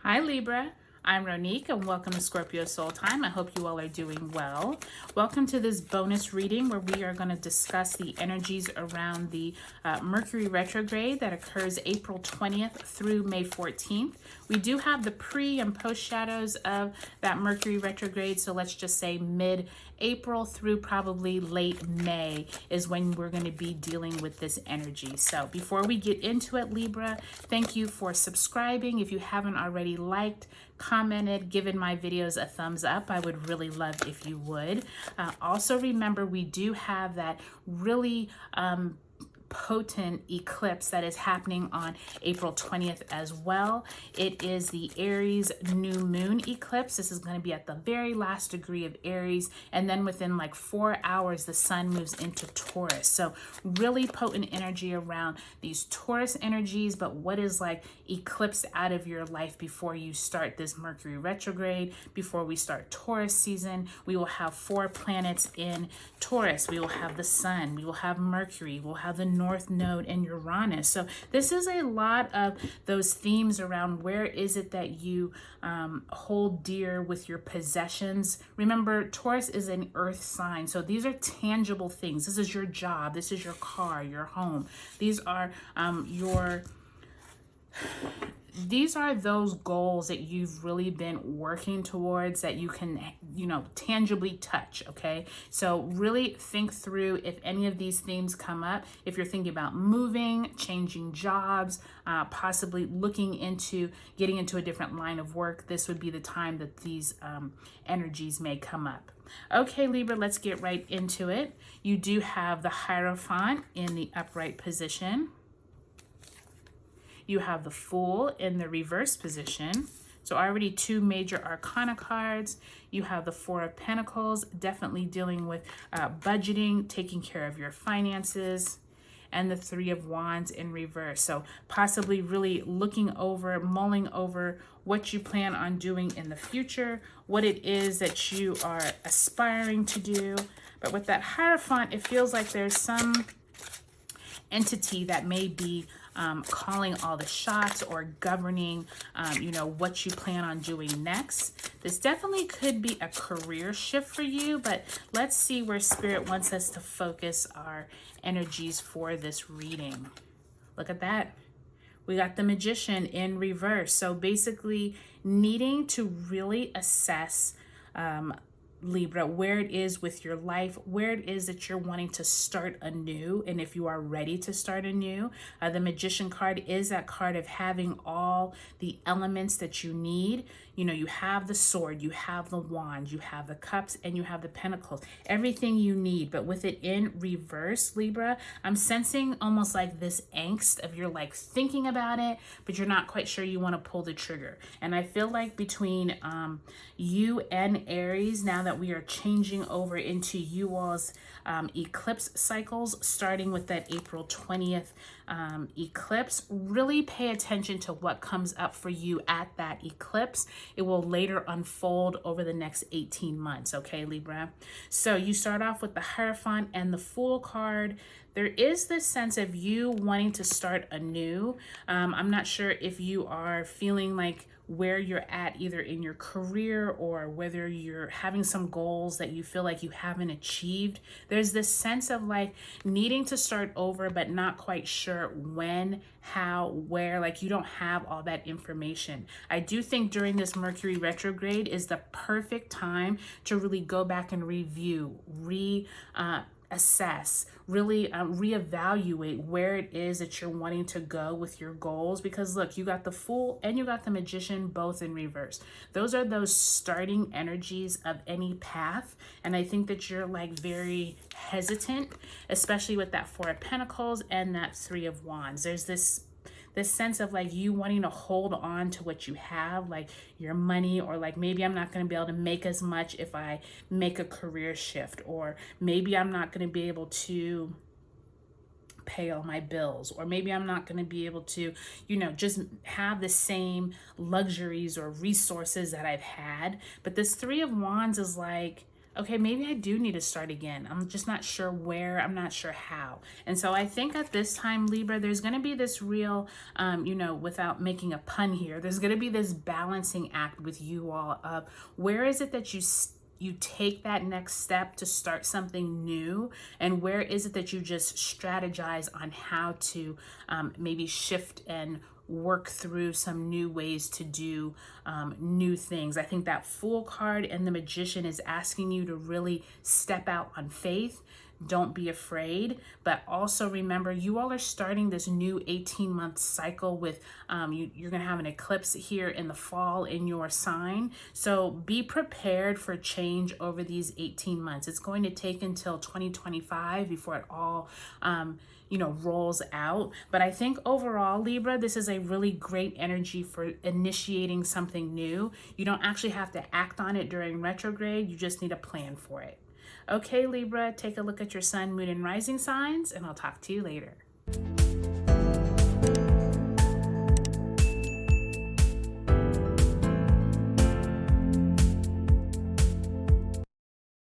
Hi Libra, I'm Ronique and welcome to Scorpio Soul Time. I hope you all are doing well. Welcome to this bonus reading where we are going to discuss the energies around the Mercury Retrograde that occurs April 20th through May 14th. We do have the pre and post shadows of that Mercury Retrograde, so let's just say mid-April through probably late May is when we're going to be dealing with this energy. So before we get into it, Libra, thank you for subscribing. If you haven't already liked, commented, given my videos a thumbs up, I would really love if you would. Also remember, we do have that really potent eclipse that is happening on April 20th as well. It is the Aries new moon eclipse. This is going to be at the very last degree of Aries, and then within like 4 hours the sun moves into Taurus. So really potent energy around these Taurus energies, but what is like eclipsed out of your life before you start this Mercury retrograde, before we start Taurus season. We will have 4 planets in Taurus. We will have the sun, we will have Mercury, we'll have the North Node and Uranus. So this is a lot of those themes around where is it that you hold dear with your possessions. Remember, Taurus is an earth sign, so these are tangible things. This is your job, this is your car, your home. These are these are those goals that you've really been working towards that you can, tangibly touch, okay? So really think through if any of these themes come up. If you're thinking about moving, changing jobs, possibly looking into getting into a different line of work, this would be the time that these energies may come up. Okay, Libra, let's get right into it. You do have the Hierophant in the upright position. You have the Fool in the reverse position. So already 2 major arcana cards. You have the 4 of Pentacles, definitely dealing with budgeting, taking care of your finances, and the 3 of Wands in reverse. So possibly really looking over, mulling over what you plan on doing in the future, what it is that you are aspiring to do. But with that Hierophant, it feels like there's some entity that may be calling all the shots or governing, what you plan on doing next. This definitely could be a career shift for you, but let's see where Spirit wants us to focus our energies for this reading. Look at that. We got the Magician in reverse. So basically needing to really assess Libra, where it is with your life, where it is that you're wanting to start anew, and if you are ready to start anew. The Magician card is that card of having all the elements that you need. You have the sword, you have the wand, you have the cups, and you have the pentacles, everything you need. But with it in reverse, Libra, I'm sensing almost like this angst of you're like thinking about it, but you're not quite sure you want to pull the trigger. And I feel like between you and Aries, now that we are changing over into you all's eclipse cycles, starting with that April 20th eclipse, really pay attention to what comes up for you at that eclipse. It will later unfold over the next 18 months, okay, Libra? So you start off with the Hierophant and the Fool card. There is this sense of you wanting to start anew. I'm not sure if you are feeling like where you're at either in your career or whether you're having some goals that you feel like you haven't achieved. There's this sense of like needing to start over, but not quite sure when, how, where, like you don't have all that information. I do think during this Mercury retrograde is the perfect time to really go back and review, assess, really reevaluate where it is that you're wanting to go with your goals. Because look, you got the Fool and you got the Magician both in reverse. Those are those starting energies of any path, and I think that you're like very hesitant, especially with that 4 of Pentacles and that 3 of Wands. There's this sense of like you wanting to hold on to what you have, like your money, or like maybe I'm not going to be able to make as much if I make a career shift, or maybe I'm not going to be able to pay all my bills, or maybe I'm not going to be able to, just have the same luxuries or resources that I've had. But this 3 of Wands is like, okay, maybe I do need to start again. I'm just not sure where, I'm not sure how. And so I think at this time, Libra, there's going to be this real, you know, without making a pun here, there's going to be this balancing act with you all of where is it that you take that next step to start something new, and where is it that you just strategize on how to maybe shift and work through some new ways to do new things. I think that Fool card and the Magician is asking you to really step out on faith. Don't be afraid, but also remember, you all are starting this new 18-month cycle with you're going to have an eclipse here in the fall in your sign. So be prepared for change over these 18 months. It's going to take until 2025 before it all you know, rolls out. But I think overall, Libra, this is a really great energy for initiating something new. You don't actually have to act on it during retrograde. You just need a plan for it. Okay, Libra, take a look at your sun, moon, and rising signs, and I'll talk to you later.